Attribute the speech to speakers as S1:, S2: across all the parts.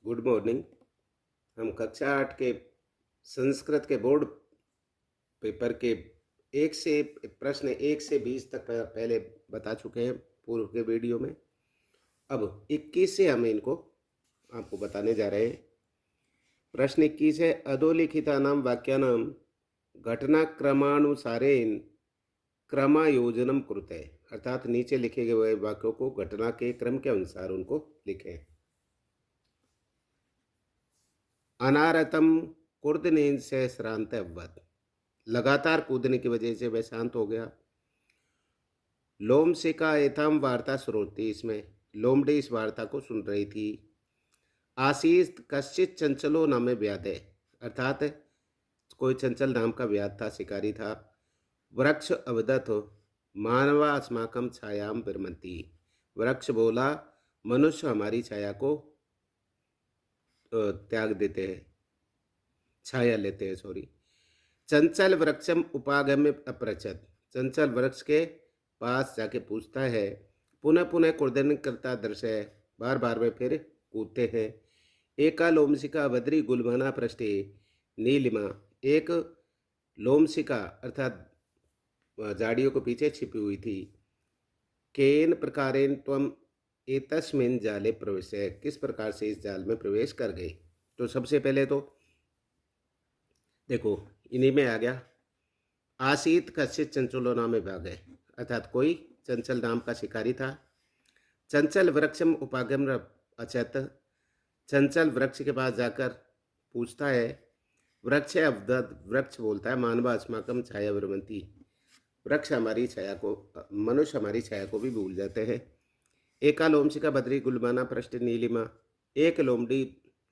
S1: Good morning. हम कक्षा 8 के संस्कृत के बोर्ड पेपर के प्रश्न 1 से 20 तक पहले बता चुके हैं पूर्व के वीडियो में। अब 21 से हम इनको आपको बताने जा रहे हैं। प्रश्न 21 है, अधोलिखितानां वाक्यानां घटनाक्रमानुसारेण क्रमायोजनम कुरुते, अर्थात नीचे लिखे गए वाक्यों को घटना के क्रम के अनुसार उनको लिखें। अनारतम कुर्दने से श्रांत अवध, लगातार कूदने की वजह से वह शांत हो गया। लोमशिका एथम वार्ता श्रोती, इसमें लोमड़ी इस वार्ता को सुन रही थी। आशीष कश्चित चंचलो नामे व्याध, अर्थात कोई चंचल नाम का व्याध था, शिकारी था। वृक्ष अवदत मानवा अस्माकम छायाम विरमंती, वृक्ष बोला मनुष्य हमारी छाया को त्याग देते हैं, छाया लेते हैं, सॉरी। चंचल वृक्षम उपागम्य अपृच्छत, चंचल वृक्ष के पास जाके पूछता है। पुनः पुनः कुर्दन करता दृश्य है, बार बार वे फिर कूदते हैं। एका लोमशिका बद्री गुलमना पृष्ठे नीलिमा, एक लोमशिका अर्थात झाड़ियों के पीछे छिपी हुई थी। केन प्रकारेण त्वम एतस्मिन् जाले प्रवेश, किस प्रकार से इस जाल में प्रवेश कर गई। तो सबसे पहले तो देखो इन्हीं में आ गया, आसीत कश्चित चंचलो नाम भाग है, अर्थात कोई चंचल नाम का शिकारी था। चंचल वृक्षम उपागम अचत, चंचल वृक्ष के पास जाकर पूछता है। वृक्ष अवदत, वृक्ष बोलता है मानवा अस्माकम छाया विरमंती, वृक्ष हमारी छाया को, मनुष्य हमारी छाया को भी भूल जाते हैं। एका लोमशिका बद्री गुलमाना पृष्ठ नीलिमा, एक लोमड़ी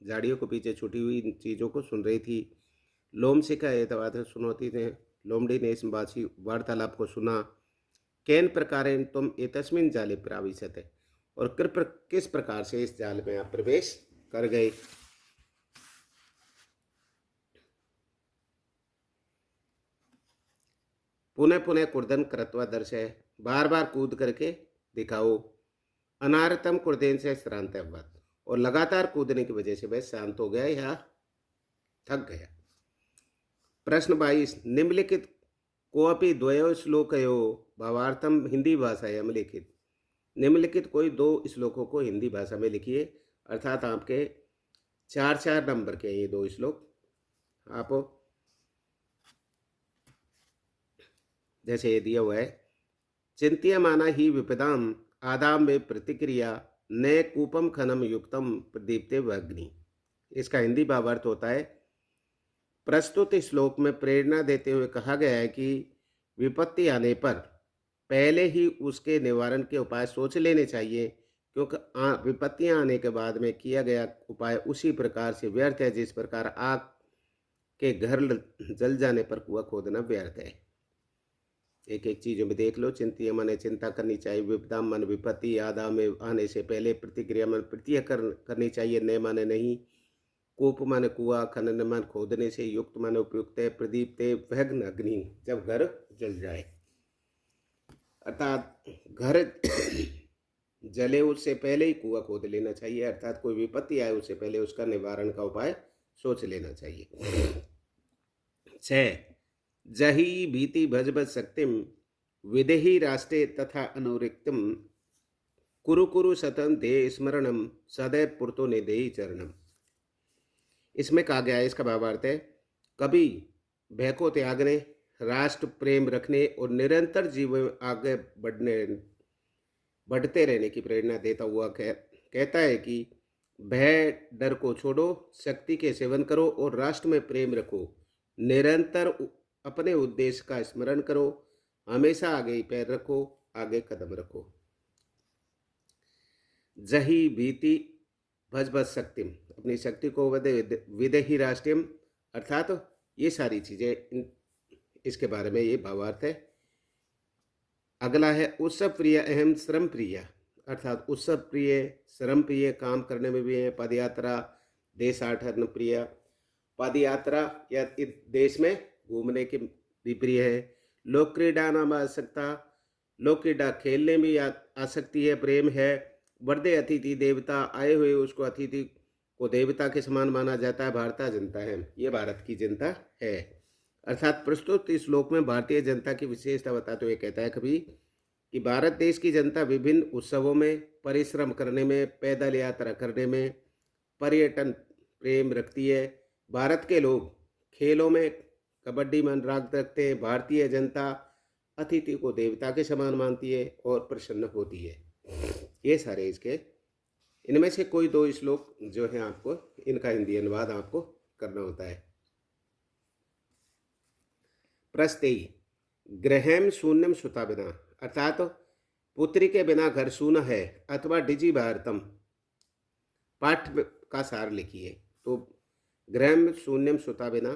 S1: झाड़ियों को पीछे छुटी हुई चीज़ों को सुन रही थी। लोमशिका एतवाद सुनौती ने, लोमड़ी ने इस बासी वार्तालाप को सुना। कैन प्रकारेण तुम एतस्मिन् जाले प्राविशते, और किस प्रकार से इस जाल में आप प्रवेश कर गए। पुनः पुनः कुर्दन कृत्वा दर्शय, बार बार कूद करके दिखाओ। अनारतम कुर्देन से श्रांत अवध, और लगातार कूदने की वजह से वह शांत हो गया या थक गया। प्रश्न 22, निम्नलिखित कोअपि द्वयो श्लोकयो भावार्थम हिंदी भाषायां लिखित, निम्नलिखित कोई दो श्लोकों को हिंदी भाषा में लिखिए, अर्थात आपके 4-4 नंबर के ये दो श्लोक। आप जैसे ये दिया हुआ है, चिंत्यमाना ही विपदाम आदाम में प्रतिक्रिया न कूपम खनम युक्तम प्रदीप्ते अग्नि, इसका हिंदी भावार्थ होता है, प्रस्तुत श्लोक में प्रेरणा देते हुए कहा गया है कि विपत्ति आने पर पहले ही उसके निवारण के उपाय सोच लेने चाहिए, क्योंकि विपत्तियां आने के बाद में किया गया उपाय उसी प्रकार से व्यर्थ है जिस प्रकार आग के घर जल जाने पर कुआं खोदना व्यर्थ है। एक एक चीज़ों में देख लो, चिंतित माने चिंता करनी चाहिए, विपदा मन विपत्ति, आदा में आने से पहले प्रतिक्रिया मन प्रतिक्रिया करनी चाहिए, न माने नहीं। कूप माने कुआ, खनन मान खोदने से, युक्त माने उपयुक्त है, प्रदीप ते वहग्न अग्नि, जब घर जल जाए, अर्थात घर जले उससे पहले ही कुआ खोद लेना चाहिए, अर्थात कोई विपत्ति आए उससे पहले उसका निवारण का उपाय सोच लेना चाहिए। 6, जही भीति भज शक्तिम विदेही राष्ट्रे तथा अनुरिक्तम कुरु कुरु सतन दे स्मरणम सदैव पुरतो निदेही चरणम, इसमें कहा गया है, इसका भावार्थ है, कभी भय को त्यागने, राष्ट्र प्रेम रखने और निरंतर जीवन में आगे बढ़ते रहने की प्रेरणा देता हुआ कहता है कि भय डर को छोड़ो, शक्ति के सेवन करो और राष्ट्र में प्रेम रखो, निरंतर अपने उद्देश्य का स्मरण करो, हमेशा आगे पैर रखो, आगे कदम रखो। जही भीति भज शक्तिम, अपनी शक्ति को विदेही राष्ट्रियम, अर्थात ये सारी चीजें, इसके बारे में ये भावार्थ है। अगला है उत्सव प्रिय अहम श्रम प्रिय, अर्थात उत्सव प्रिय, श्रम प्रिय, काम करने में भी है। पदयात्रा देशाटन प्रिय, पदयात्रा या देश में घूमने के भी प्रिय है। लोक क्रीडा नाम आसक्ता, लोक क्रीडा खेलने में आसक्ति है, प्रेम है। वर्दे अतिथि देवता, आए हुए उसको अतिथि को देवता के समान माना जाता है। भारतीय जनता है, ये भारत की जनता है। अर्थात प्रस्तुत इस श्लोक में भारतीय जनता की विशेषता बताते हुए कहता है कवि कि भारत देश की जनता विभिन्न उत्सवों में, परिश्रम करने में, पैदल यात्रा करने में, पर्यटन प्रेम रखती है। भारत के लोग खेलों में कबड्डी में अनुराग रखते हैं। भारतीय जनता अतिथि को देवता के समान मानती है और प्रसन्न होती है। ये सारे इसके, इनमें से कोई दो श्लोक जो है आपको इनका हिंदी अनुवाद आपको करना होता है। प्रस्तेयी गृहम शून्यम सुता बिना, अर्थात पुत्री के बिना घर शून्य है, अथवा डिजी भारतम पाठ का सार लिखिए। तो गृहम शून्यम सुता बिना,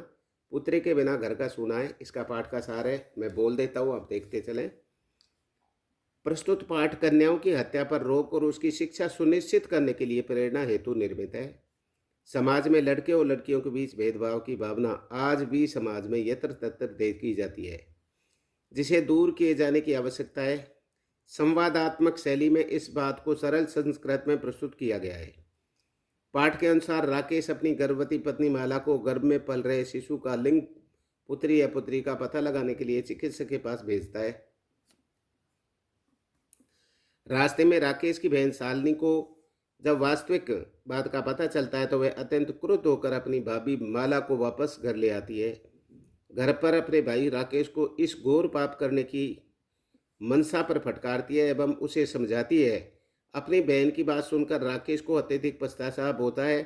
S1: पुत्री के बिना घर का सूना है, इसका पाठ का सार है। मैं बोल देता हूँ, आप देखते चलें। प्रस्तुत पाठ कन्याओं की हत्या पर रोक और उसकी शिक्षा सुनिश्चित करने के लिए प्रेरणा हेतु निर्मित है। समाज में लड़के और लड़कियों के बीच भेदभाव की भावना आज भी समाज में यत्र तत्र देखी जाती है, जिसे दूर किए जाने की आवश्यकता है। संवादात्मक शैली में इस बात को सरल संस्कृत में प्रस्तुत किया गया है। पाठ के अनुसार राकेश अपनी गर्भवती पत्नी माला को गर्भ में पल रहे शिशु का लिंग पुत्री या पुत्री का पता लगाने के लिए चिकित्सक के पास भेजता है। रास्ते में राकेश की बहन शालिनी को जब वास्तविक बात का पता चलता है तो वह अत्यंत क्रुद्ध होकर अपनी भाभी माला को वापस घर ले आती है। घर पर अपने भाई राकेश को इस घोर पाप करने की मनसा पर फटकारती है एवं उसे समझाती है। अपनी बहन की बात सुनकर राकेश को अत्यधिक पश्चाताप होता है।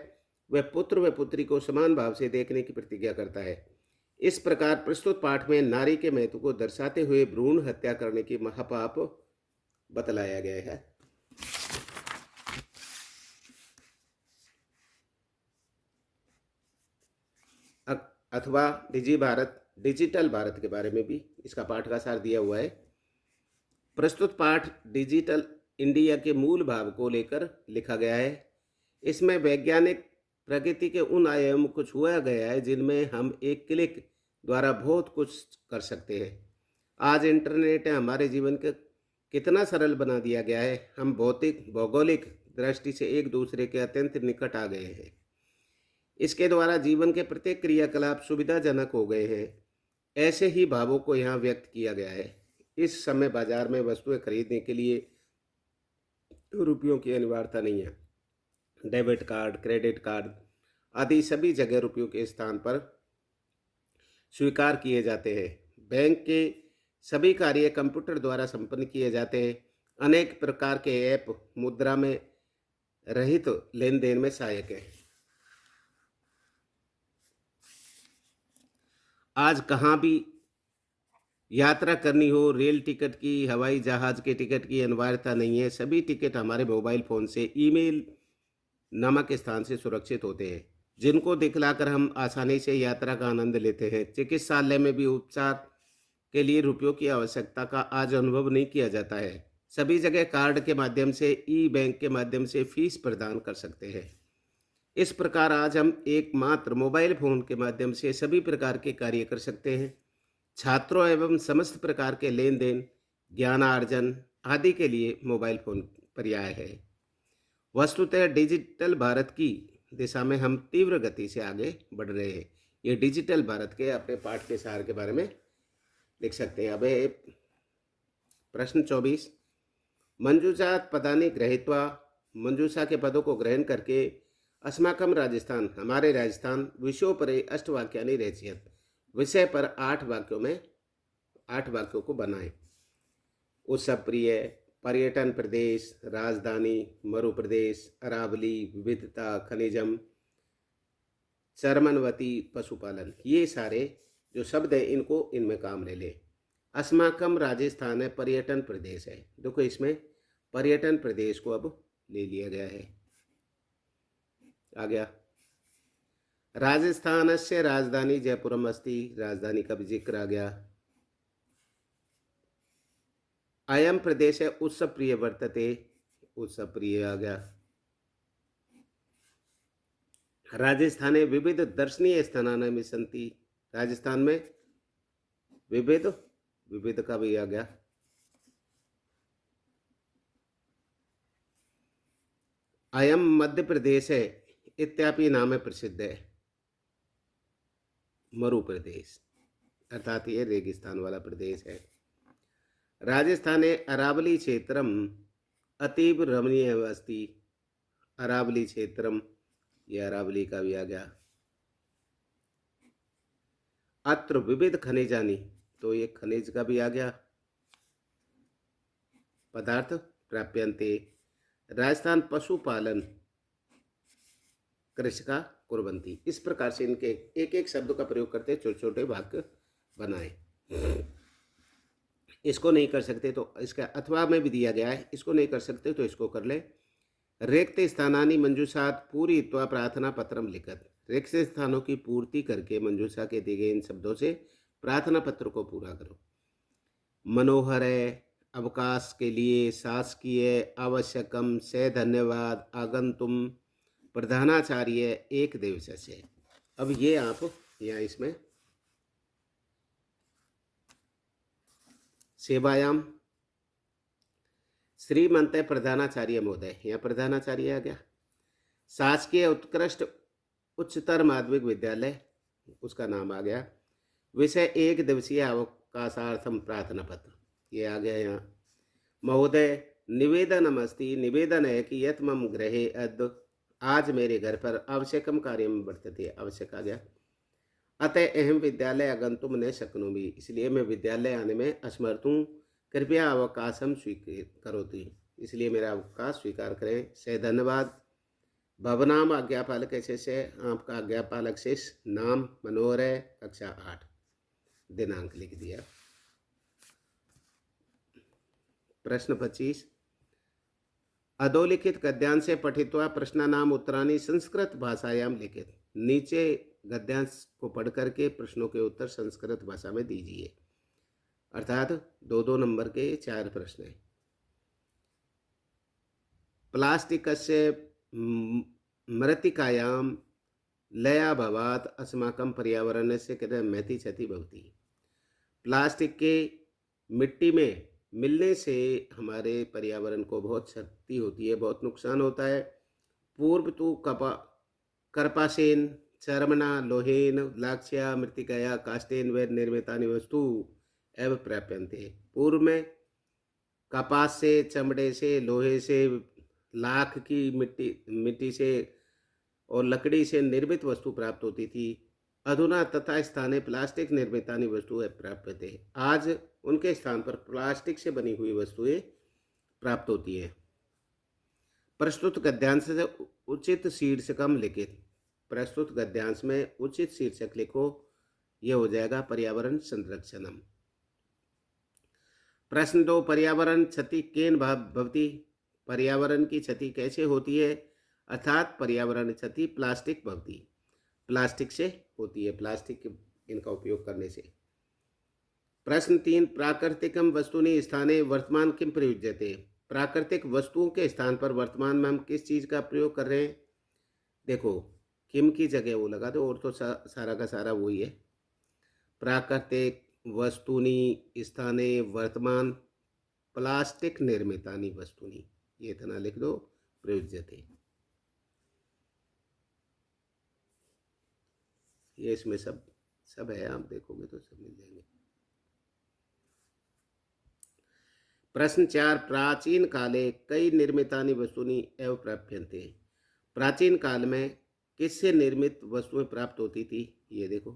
S1: वह पुत्र व पुत्री को समान भाव से देखने की प्रतिज्ञा करता है। इस प्रकार प्रस्तुत पाठ में नारी के महत्व को दर्शाते हुए भ्रूण हत्या करने की महापाप बतलाया गया है। अथवा डिजिटल भारत के बारे में भी इसका पाठ का सार दिया हुआ है। प्रस्तुत पाठ डिजिटल इंडिया के मूल भाव को लेकर लिखा गया है। इसमें वैज्ञानिक प्रगति के उन आयामों को छुआ गया है जिनमें हम एक क्लिक द्वारा बहुत कुछ कर सकते हैं। आज इंटरनेट ने हमारे जीवन को कितना सरल बना दिया गया है। हम भौतिक भौगोलिक दृष्टि से एक दूसरे के अत्यंत निकट आ गए हैं। इसके द्वारा जीवन के प्रत्येक क्रियाकलाप सुविधाजनक हो गए हैं। ऐसे ही भावों को यहाँ व्यक्त किया गया है। इस समय बाजार में वस्तुएं खरीदने के लिए रुपयों की अनिवार्यता नहीं है। डेबिट कार्ड, क्रेडिट कार्ड आदि सभी जगह रुपयों के स्थान पर स्वीकार किए जाते हैं। बैंक के सभी कार्य कंप्यूटर द्वारा संपन्न किए जाते हैं। अनेक प्रकार के ऐप मुद्रा में रहित लेन देन में सहायक हैं। आज कहाँ भी यात्रा करनी हो, रेल टिकट की, हवाई जहाज के टिकट की अनिवार्यता नहीं है। सभी टिकट हमारे मोबाइल फ़ोन से ईमेल नामक स्थान से सुरक्षित होते हैं, जिनको दिखलाकर हम आसानी से यात्रा का आनंद लेते हैं। चिकित्सालय में भी उपचार के लिए रुपयों की आवश्यकता का आज अनुभव नहीं किया जाता है। सभी जगह कार्ड के माध्यम से, ई बैंक के माध्यम से फीस प्रदान कर सकते हैं। इस प्रकार आज हम एकमात्र मोबाइल फ़ोन के माध्यम से सभी प्रकार के कार्य कर सकते हैं। छात्रों एवं समस्त प्रकार के लेन देन, ज्ञानार्जन आदि के लिए मोबाइल फ़ोन पर्याय है। वस्तुतः डिजिटल भारत की दिशा में हम तीव्र गति से आगे बढ़ रहे हैं। ये डिजिटल भारत के अपने पाठ के सार के बारे में लिख सकते हैं। अब प्रश्न 24, मंजूषा पदानि गृहीत्वा, मंजूषा के पदों को ग्रहण करके अस्माकं राजस्थान, हमारे राजस्थान, विषयोपरि अष्टवाक्यानि रचयेत्, विषय पर 8 वाक्यों में 8 वाक्यों को बनाएं। उत्सव प्रिय, पर्यटन प्रदेश, राजधानी, मरु प्रदेश, अरावली, विविधता, खनिजम, चरमनवती, पशुपालन, ये सारे जो शब्द हैं इनको इनमें काम ले लें। अस्माकं राजस्थान है, पर्यटन प्रदेश है। देखो इसमें पर्यटन प्रदेश को अब ले लिया गया है। आ गया। राजस्थान से राजधानी जयपुरम अस्ति, राजधानी का भी जिक्र आ गया। अयम प्रदेश है उत्सव प्रिय वर्तते, उत्सव प्रिय आ गया। राजस्थाने विविध दर्शनीय स्थानानि सन्ति, राजस्थान में विविध का भी आ गया। अयम मध्य प्रदेश है, इत्यादि नाम में प्रसिद्ध है। मरु प्रदेश अर्थात ये रेगिस्तान वाला प्रदेश है। राजस्थाने अरावली क्षेत्रम अतीब रमणीय अस्ति। अरावली क्षेत्रम, ये अरावली का भी आ गया। अत्र विविध खनिजानी, तो ये खनिज का भी आ गया। पदार्थ प्राप्यन्ते। राजस्थान पशुपालन कृषिका कुर्वन्ति। इस प्रकार से इनके एक एक शब्द का प्रयोग करते छोटे छोटे वाक्य बनाए। इसको नहीं कर सकते तो इसका अथवा में भी दिया गया है, इसको नहीं कर सकते तो इसको कर ले। रिक्त स्थानानि मंजूषात पूरयित्वा प्रार्थना पत्रम लिखत। रिक्त स्थानों की पूर्ति करके मंजूषा के दिए गए इन शब्दों से प्रार्थना पत्र को पूरा करो। मनोहर है, अवकाश के लिए, शासकीय, आवश्यकम, से धन्यवाद, आगंतुम, प्रधानाचार्य, एक दिवसीय। अब ये आप यहाँ इसमें सेवायाम श्रीमंत प्रधानाचार्य महोदय, यहाँ प्रधानाचार्य आ गया। शासकीय उत्कृष्ट उच्चतर माध्यमिक विद्यालय, उसका नाम आ गया। विषय एक दिवसीय अवकाशार्थम प्रार्थना पत्र, ये आ गया यहाँ। महोदय निवेदनमस्ति, निवेदन है कि यत् मम गृहे अद्य, आज मेरे घर पर आवश्यकम कार्यम वर्तते, आवश्यक आ गया। अतः अहम विद्यालय आगंतुम न शक्नोमि, इसलिए मैं विद्यालय आने में असमर्थ हूँ। कृपया अवकाशम स्वीकार करोति, इसलिए मेरा अवकाश स्वीकार करें। से धन्यवाद। भवनाम आज्ञापालक शिष्य, आपका आज्ञापालक शिष्य नाम मनोहर है, कक्षा 8, दिनांक लिख दिया। प्रश्न 25, अधोलिखित गद्यांश से पठित्वा प्रश्नानाम उत्तराणि संस्कृत भाषायाम लिखित। नीचे गद्यांश को पढ़ करके प्रश्नों के उत्तर संस्कृत भाषा में दीजिए। अर्थात 2-2 नंबर के 4 प्रश्न हैं। प्लास्टिकस्य मृत्तिकायां लयाभावात् अस्माकं पर्यावरणस्य कृते महती क्षति भवति। प्लास्टिक के मिट्टी में मिलने से हमारे पर्यावरण को बहुत क्षति होती है, बहुत नुकसान होता है। पूर्व तो कर्पासेन, चर्मणा, लोहेन, लाक्ष्या, मृत्तिकया, काष्ठेन व निर्मितानि वस्तु एवं प्राप्यन्ते। पूर्व में कपास से, चमड़े से, लोहे से, लाख की मिट्टी से और लकड़ी से निर्मित वस्तु प्राप्त होती थी। अधुना तथा स्थाने प्लास्टिक निर्मितानि वस्तुएं प्राप्यते। आज उनके स्थान पर प्लास्टिक से बनी हुई वस्तुएं प्राप्त होती है। प्रस्तुत गद्यांश से उचित शीर्षकम लिखित। प्रस्तुत गद्यांश में उचित शीर्षक लिखो, यह हो जाएगा पर्यावरण संरक्षणम। प्रश्न 2, पर्यावरण क्षति केन भवति। पर्यावरण की क्षति कैसे होती है, अर्थात पर्यावरण क्षति प्लास्टिक भवति, प्लास्टिक से होती है, प्लास्टिक इनका उपयोग करने से। प्रश्न 3, प्राकृतिकम वस्तुनि स्थाने वर्तमान किम प्रयुज्यते। प्राकृतिक वस्तुओं के स्थान पर वर्तमान में हम किस चीज़ का प्रयोग कर रहे हैं। देखो किम की जगह वो लगा दो और तो सारा का सारा वही है। प्राकृतिक वस्तुनि स्थाने वर्तमान प्लास्टिक निर्मितानि वस्तुनि, ये इतना लिख दो, प्रयुज्यते। ये इसमें सब है, आप देखोगे तो सब मिल जाएंगे। प्रश्न 4, प्राचीन काले कई निर्मितानि वस्तुनि एवं प्राप्यन्ते। प्राचीन काल में किससे निर्मित वस्तुएं प्राप्त होती थी, ये देखो।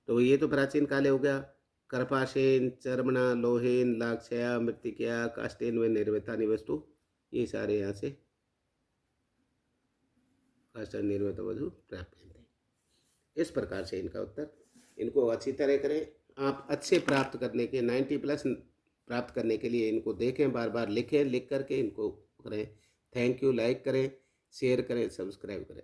S1: तो ये तो प्राचीन काले हो गया। कर्पासेन, चर्मणा, लोहेन, लाक्षया, मृत्तिकया, काष्ठेन व निर्मितानि वस्तु, ये सारे यहाँ से काष्ठ निर्मित वस्तु प्राप्यन्ते। इस प्रकार से इनका उत्तर, इनको अच्छी तरह करें। आप अच्छे प्राप्त करने के 90+ प्राप्त करने के लिए इनको देखें, बार बार लिखें, लिख करके इनको करें। Thank you. लाइक करें, शेयर करें, सब्सक्राइब करें।